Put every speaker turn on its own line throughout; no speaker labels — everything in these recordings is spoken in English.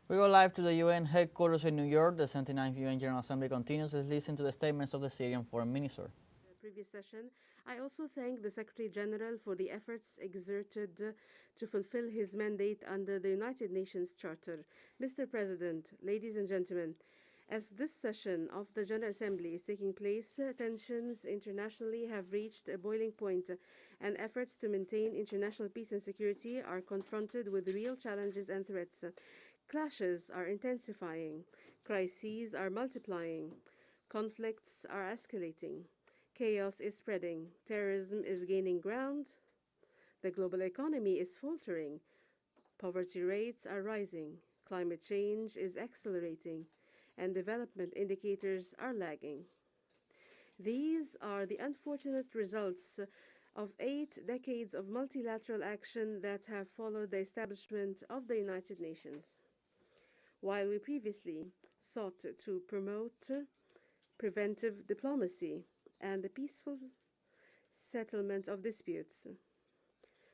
We go live to the UN headquarters in New York. The 79th UN General Assembly continues. Let's listen to the statements of the Syrian Foreign Minister.
The previous session, I also thank the Secretary General for the efforts exerted to fulfill his mandate under the United Nations Charter. Mr. President, ladies and gentlemen, as this session of the General Assembly is taking place, tensions internationally have reached a boiling point, and efforts to maintain international peace and security are confronted with real challenges and threats. Clashes are intensifying, crises are multiplying, conflicts are escalating, chaos is spreading, terrorism is gaining ground, the global economy is faltering, poverty rates are rising, climate change is accelerating, and development indicators are lagging. These are the unfortunate results of 8 decades of multilateral action that have followed the establishment of the United Nations. While we previously sought to promote preventive diplomacy and the peaceful settlement of disputes,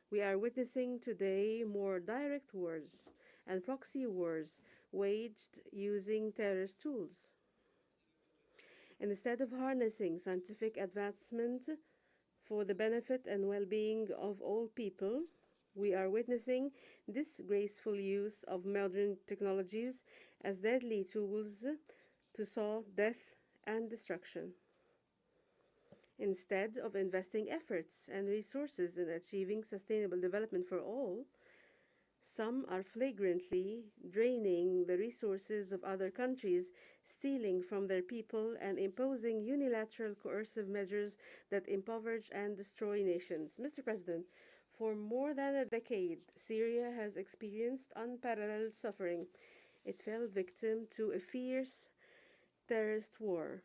we are witnessing today more direct wars and proxy wars waged using terrorist tools. And instead of harnessing scientific advancement for the benefit and well-being of all people, we are witnessing disgraceful use of modern technologies as deadly tools to sow death and destruction. Instead of investing efforts and resources in achieving sustainable development for all, some are flagrantly draining the resources of other countries, stealing from their people, and imposing unilateral coercive measures that impoverish and destroy nations. Mr. President, for more than a decade, Syria has experienced unparalleled suffering. It fell victim to a fierce terrorist war,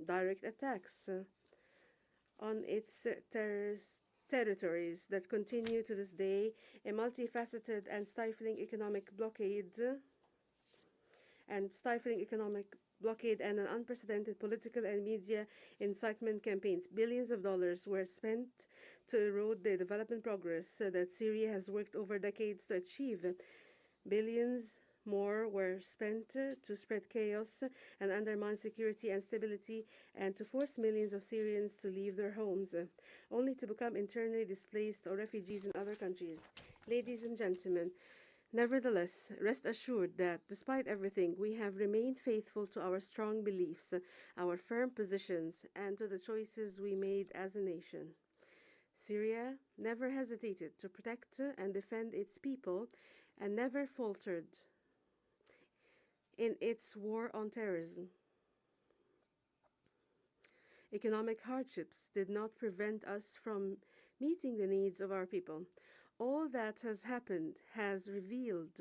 direct attacks on its territories that continue to this day, a multifaceted and stifling economic blockade and an unprecedented political and media incitement campaigns. Billions of dollars were spent to erode the development progress that Syria has worked over decades to achieve. Billions more were spent to spread chaos and undermine security and stability, and to force millions of Syrians to leave their homes, only to become internally displaced or refugees in other countries. Ladies and gentlemen, nevertheless, rest assured that, despite everything, we have remained faithful to our strong beliefs, our firm positions, and to the choices we made as a nation. Syria never hesitated to protect and defend its people, and never faltered in its war on terrorism. Economic hardships did not prevent us from meeting the needs of our people. All that has happened has revealed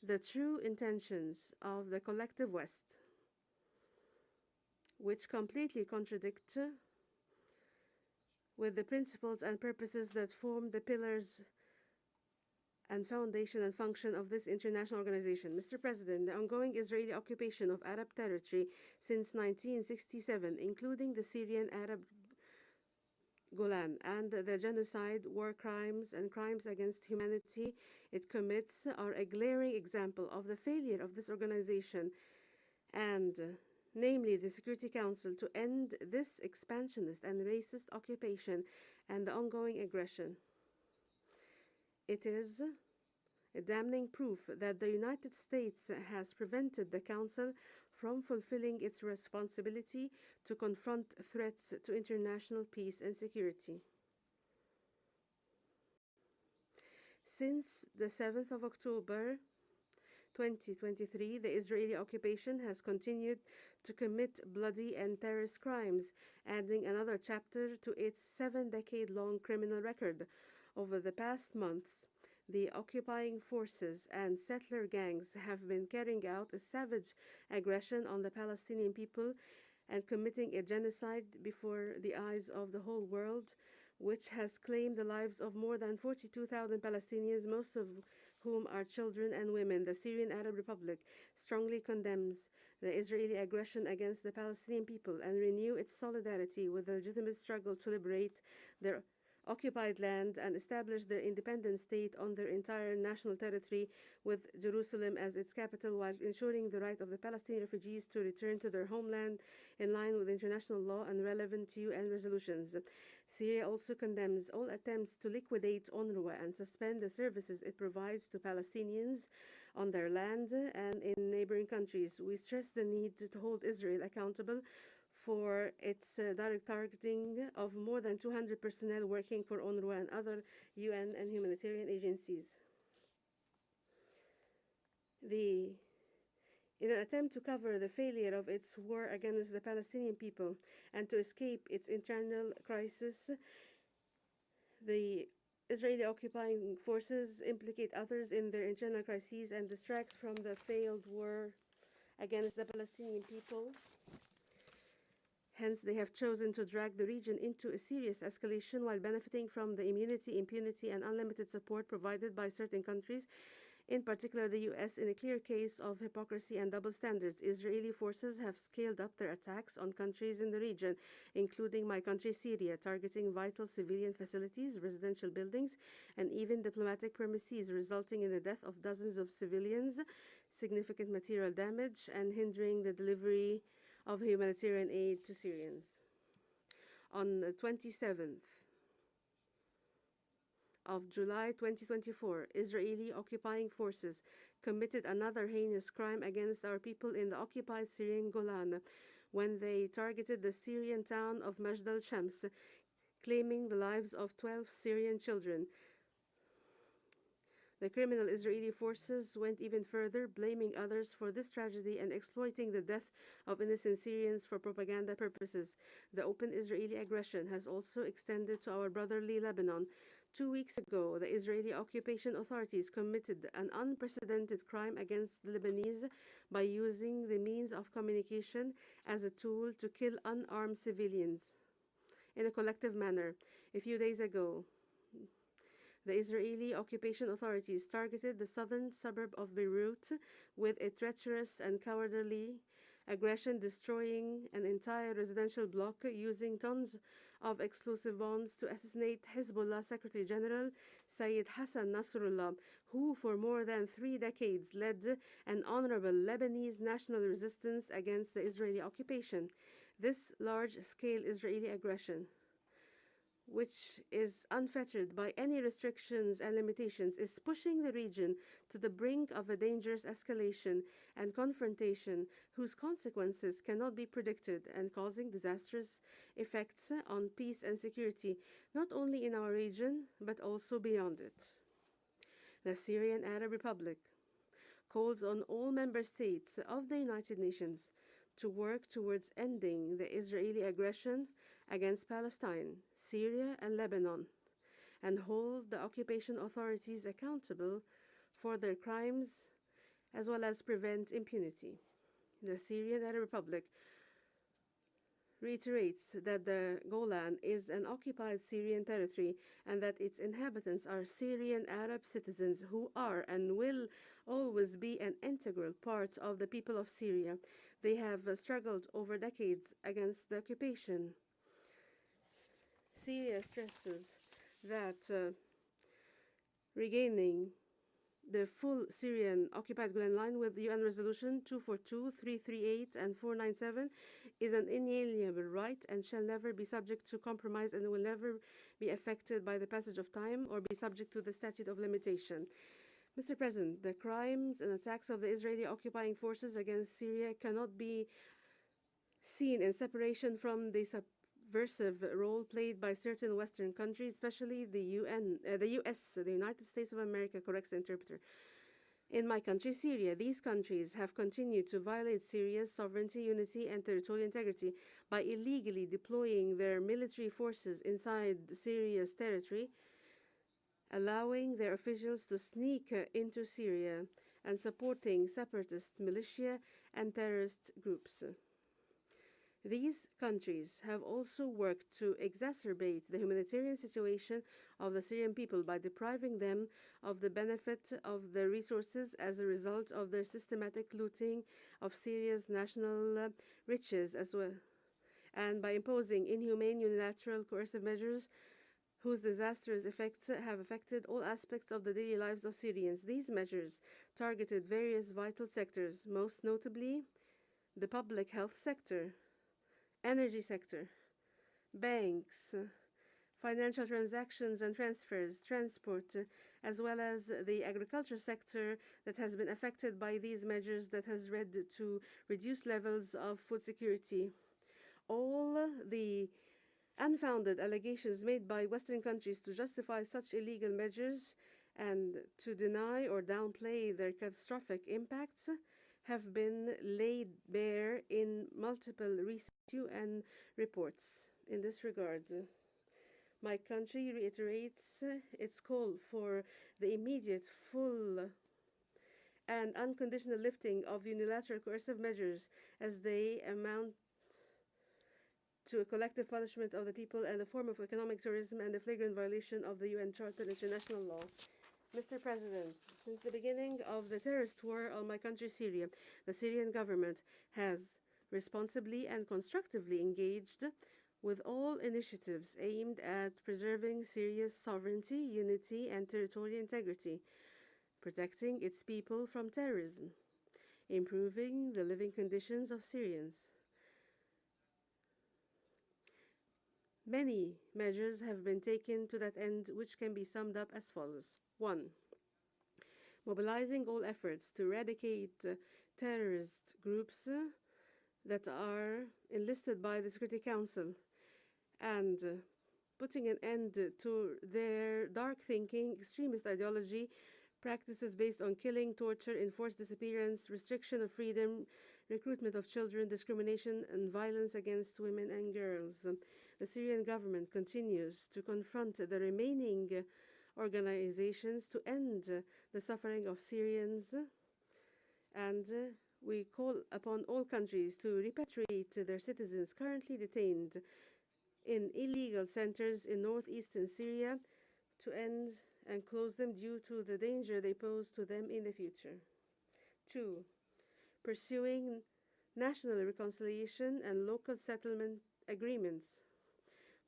the true intentions of the collective West, which completely contradict with the principles and purposes that form the pillars and foundation and function of this international organization. Mr. President, the ongoing Israeli occupation of Arab territory since 1967, including the Syrian Arab Golan, and the genocide, war crimes, and crimes against humanity it commits are a glaring example of the failure of this organization, and namely the Security Council, to end this expansionist and racist occupation and the ongoing aggression. It is a damning proof that the United States has prevented the Council from fulfilling its responsibility to confront threats to international peace and security. Since the 7th of October 2023, the Israeli occupation has continued to commit bloody and terrorist crimes, adding another chapter to its 7-decade-long criminal record. Over the past months, the occupying forces and settler gangs have been carrying out a savage aggression on the Palestinian people and committing a genocide before the eyes of the whole world, which has claimed the lives of more than 42,000 Palestinians, most of whom are children and women. The Syrian Arab Republic strongly condemns the Israeli aggression against the Palestinian people and renew its solidarity with the legitimate struggle to liberate their occupied land and establish their independent state on their entire national territory with Jerusalem as its capital, while ensuring the right of the Palestinian refugees to return to their homeland in line with international law and relevant UN resolutions. Syria also condemns all attempts to liquidate UNRWA and suspend the services it provides to Palestinians on their land and in neighboring countries. We stress the need to hold Israel accountable for its direct targeting of more than 200 personnel working for UNRWA and other UN and humanitarian agencies. In an attempt to cover the failure of its war against the Palestinian people and to escape its internal crisis, the Israeli occupying forces implicate others in their internal crises and distract from the failed war against the Palestinian people. Hence, they have chosen to drag the region into a serious escalation while benefiting from the immunity, impunity, and unlimited support provided by certain countries, in particular the US, in a clear case of hypocrisy and double standards. Israeli forces have scaled up their attacks on countries in the region, including my country, Syria, targeting vital civilian facilities, residential buildings, and even diplomatic premises, resulting in the death of dozens of civilians, significant material damage, and hindering the delivery of humanitarian aid to Syrians. On the 27th of July 2024, Israeli occupying forces committed another heinous crime against our people in the occupied Syrian Golan when they targeted the Syrian town of Majd al-Shams, claiming the lives of 12 Syrian children. The criminal Israeli forces went even further, blaming others for this tragedy and exploiting the death of innocent Syrians for propaganda purposes. The open Israeli aggression has also extended to our brotherly Lebanon. 2 weeks ago, the Israeli occupation authorities committed an unprecedented crime against the Lebanese by using the means of communication as a tool to kill unarmed civilians in a collective manner. A few days ago, the Israeli occupation authorities targeted the southern suburb of Beirut with a treacherous and cowardly aggression, destroying an entire residential block using tons of explosive bombs to assassinate Hezbollah Secretary General Sayyid Hassan Nasrallah, who for more than 3 decades led an honorable Lebanese national resistance against the Israeli occupation. This large-scale Israeli aggression, which is unfettered by any restrictions and limitations, is pushing the region to the brink of a dangerous escalation and confrontation whose consequences cannot be predicted and causing disastrous effects on peace and security, not only in our region, but also beyond it. The Syrian Arab Republic calls on all member states of the United Nations to work towards ending the Israeli aggression against Palestine, Syria, and Lebanon, and hold the occupation authorities accountable for their crimes, as well as prevent impunity. The Syrian Arab Republic reiterates that the Golan is an occupied Syrian territory and that its inhabitants are Syrian Arab citizens who are and will always be an integral part of the people of Syria. They have struggled over decades against the occupation. Syria stresses that regaining the full Syrian occupied Golan line with UN Resolution 242, 338, and 497 is an inalienable right and shall never be subject to compromise and will never be affected by the passage of time or be subject to the statute of limitation. Mr. President, the crimes and attacks of the Israeli occupying forces against Syria cannot be seen in separation from the subversive role played by certain Western countries, especially the US, the United States of America, corrects the interpreter. In my country, Syria, these countries have continued to violate Syria's sovereignty, unity, and territorial integrity by illegally deploying their military forces inside Syria's territory, allowing their officials to sneak into Syria and supporting separatist militia and terrorist groups. These countries have also worked to exacerbate the humanitarian situation of the Syrian people by depriving them of the benefit of their resources as a result of their systematic looting of Syria's national riches, as well, and by imposing inhumane unilateral coercive measures whose disastrous effects have affected all aspects of the daily lives of Syrians. These measures targeted various vital sectors, most notably the public health sector, energy sector, banks, financial transactions and transfers, transport, as well as the agriculture sector that has been affected by these measures that has led to reduced levels of food security. All the unfounded allegations made by Western countries to justify such illegal measures and to deny or downplay their catastrophic impacts have been laid bare in multiple recent UN reports. In this regard, my country reiterates its call for the immediate, full, and unconditional lifting of unilateral coercive measures as they amount to a collective punishment of the people and a form of economic terrorism and a flagrant violation of the UN Charter and international law. Mr. President, since the beginning of the terrorist war on my country, Syria, the Syrian government has responsibly and constructively engaged with all initiatives aimed at preserving Syria's sovereignty, unity, and territorial integrity, protecting its people from terrorism, improving the living conditions of Syrians. Many measures have been taken to that end, which can be summed up as follows. 1. Mobilizing all efforts to eradicate terrorist groups that are enlisted by the Security Council and putting an end to their dark thinking, extremist ideology, practices based on killing, torture, enforced disappearance, restriction of freedom, recruitment of children, discrimination, and violence against women and girls. The Syrian government continues to confront the remaining organizations to end the suffering of Syrians, and we call upon all countries to repatriate their citizens currently detained in illegal centers in northeastern Syria to end and close them due to the danger they pose to them in the future. 2. Pursuing national reconciliation and local settlement agreements,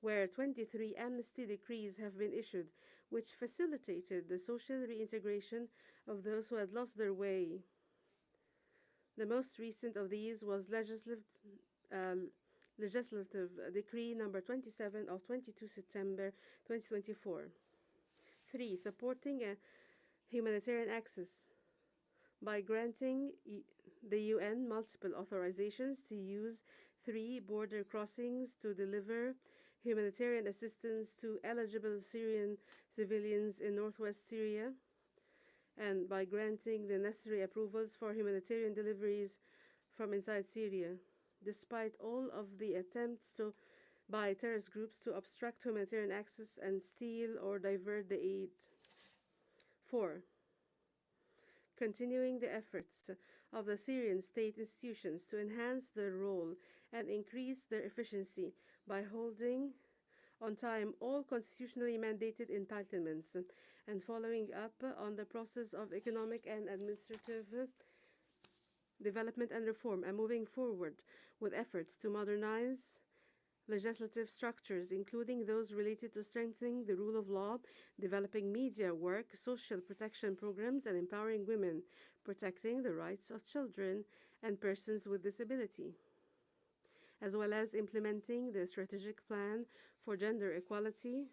where 23 amnesty decrees have been issued, which facilitated the social reintegration of those who had lost their way. The most recent of these was Legislative Decree number 27 of 22 September 2024. 3. Supporting humanitarian access by granting the UN multiple authorizations to use 3 border crossings to deliver humanitarian assistance to eligible Syrian civilians in northwest Syria, and by granting the necessary approvals for humanitarian deliveries from inside Syria, despite all of the attempts by terrorist groups to obstruct humanitarian access and steal or divert the aid. 4. Continuing the efforts of the Syrian state institutions to enhance their role and increase their efficiency by holding on time all constitutionally mandated entitlements and following up on the process of economic and administrative development and reform, and moving forward with efforts to modernize legislative structures, including those related to strengthening the rule of law, developing media work, social protection programs, and empowering women, protecting the rights of children and persons with disability, as well as implementing the strategic plan for gender equality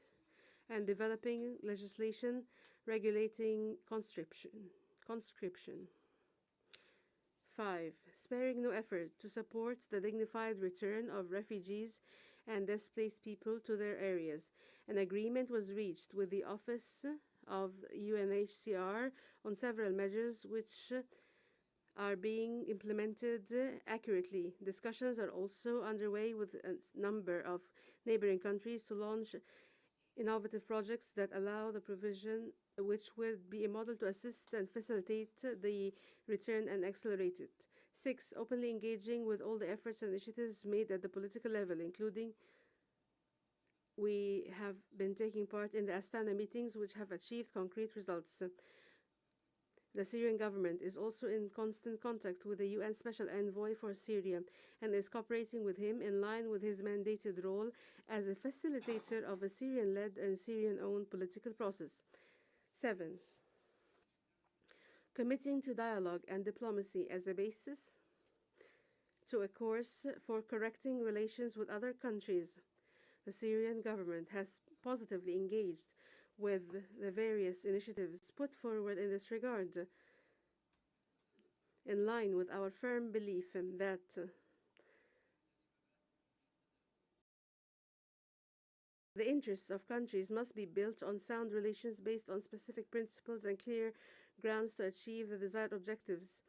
and developing legislation regulating conscription. 5. Sparing no effort to support the dignified return of refugees and displaced people to their areas. An agreement was reached with the Office of UNHCR on several measures which are being implemented accurately. Discussions are also underway with a number of neighboring countries to launch innovative projects that allow the provision, which would be a model to assist and facilitate the return and accelerate it. 6. Openly engaging with all the efforts and initiatives made at the political level, including we have been taking part in the Astana meetings, which have achieved concrete results. The Syrian government is also in constant contact with the UN Special Envoy for Syria and is cooperating with him in line with his mandated role as a facilitator of a Syrian-led and Syrian-owned political process. 7. Committing to dialogue and diplomacy as a basis to a course for correcting relations with other countries. The Syrian government has positively engaged with the various initiatives put forward in this regard, in line with our firm belief that the interests of countries must be built on sound relations based on specific principles and clear grounds to achieve the desired objectives.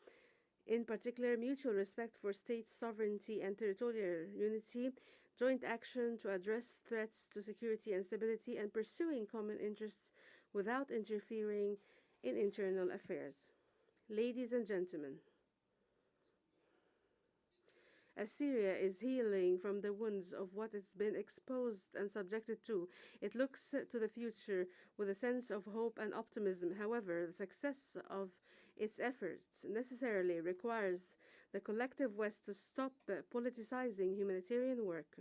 In particular, mutual respect for state sovereignty and territorial unity, joint action to address threats to security and stability, and pursuing common interests without interfering in internal affairs. Ladies and gentlemen, as Syria is healing from the wounds of what it's been exposed and subjected to, it looks to the future with a sense of hope and optimism. However, the success of its efforts necessarily requires the collective West to stop politicizing humanitarian work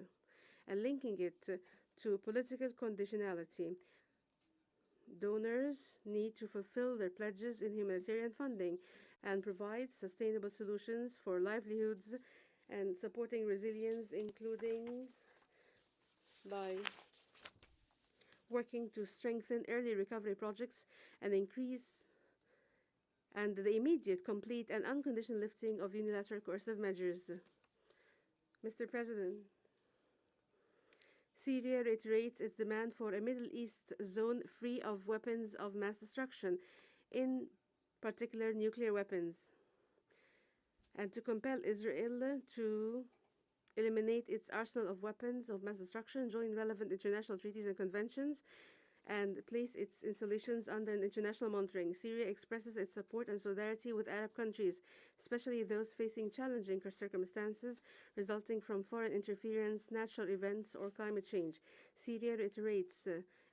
and linking it to political conditionality. Donors need to fulfill their pledges in humanitarian funding and provide sustainable solutions for livelihoods and supporting resilience, including by working to strengthen early recovery projects and the immediate, complete, and unconditional lifting of unilateral coercive measures. Mr. President, Syria reiterates its demand for a Middle East zone free of weapons of mass destruction, in particular nuclear weapons, and to compel Israel to eliminate its arsenal of weapons of mass destruction, join relevant international treaties and conventions, and place its installations under an international monitoring. Syria expresses its support and solidarity with Arab countries, especially those facing challenging circumstances resulting from foreign interference, natural events, or climate change. Syria reiterates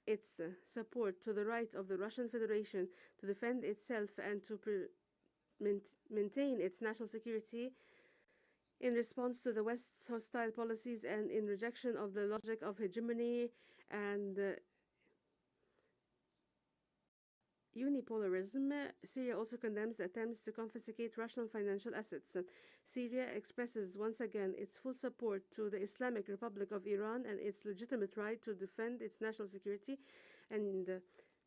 its support to the right of the Russian Federation to defend itself and to maintain its national security in response to the West's hostile policies and in rejection of the logic of hegemony and unipolarism. Syria also condemns the attempts to confiscate Russian financial assets. Syria expresses once again its full support to the Islamic Republic of Iran and its legitimate right to defend its national security and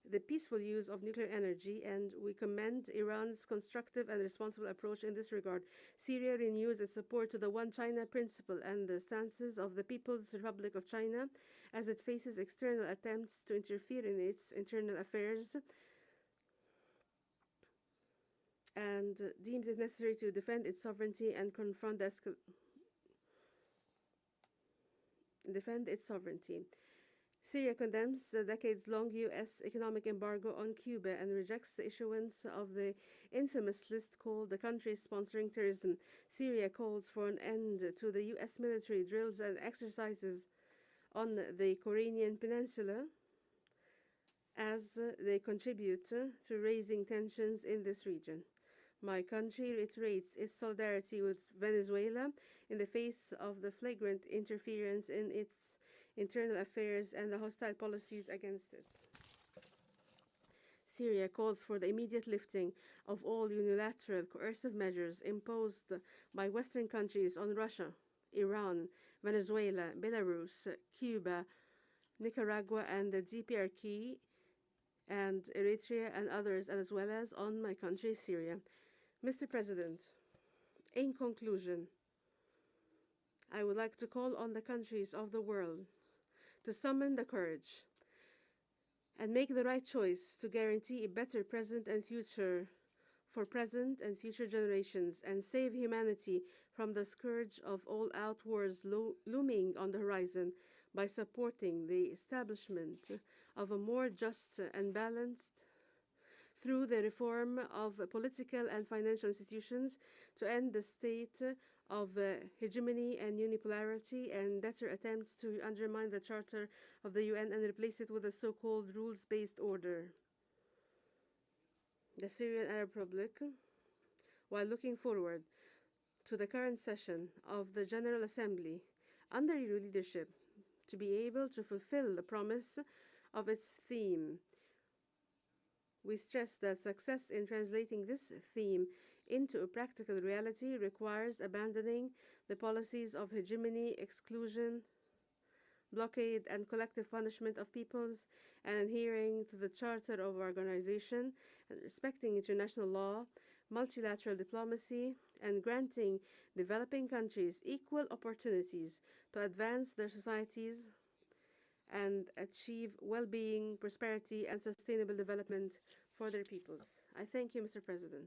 the peaceful use of nuclear energy, and we commend Iran's constructive and responsible approach in this regard. Syria renews its support to the One China principle and the stances of the People's Republic of China as it faces external attempts to interfere in its internal affairs and deems it necessary to defend its sovereignty and confront defend its sovereignty. Syria condemns the decades-long U.S. economic embargo on Cuba and rejects the issuance of the infamous list called the country sponsoring terrorism. Syria calls for an end to the U.S. military drills and exercises on the Korean Peninsula as they contribute to raising tensions in this region. My country reiterates its solidarity with Venezuela in the face of the flagrant interference in its internal affairs and the hostile policies against it. Syria calls for the immediate lifting of all unilateral coercive measures imposed by Western countries on Russia, Iran, Venezuela, Belarus, Cuba, Nicaragua, and the DPRK, and Eritrea and others, as well as on my country, Syria. Mr. President, in conclusion, I would like to call on the countries of the world to summon the courage and make the right choice to guarantee a better present and future for present and future generations and save humanity from the scourge of all-out wars looming on the horizon by supporting the establishment of a more just and balanced through the reform of political and financial institutions to end the state of hegemony and unipolarity and better attempts to undermine the Charter of the UN and replace it with a so-called rules-based order. the Syrian Arab Republic, while looking forward to the current session of the General Assembly under your leadership, to be able to fulfill the promise of its theme. We stress that success in translating this theme into a practical reality requires abandoning the policies of hegemony, exclusion, blockade, and collective punishment of peoples, and adhering to the Charter of Organization and respecting international law, multilateral diplomacy, and granting developing countries equal opportunities to advance their societies and achieve well-being, prosperity, and sustainable development for their peoples. I thank you, Mr. President.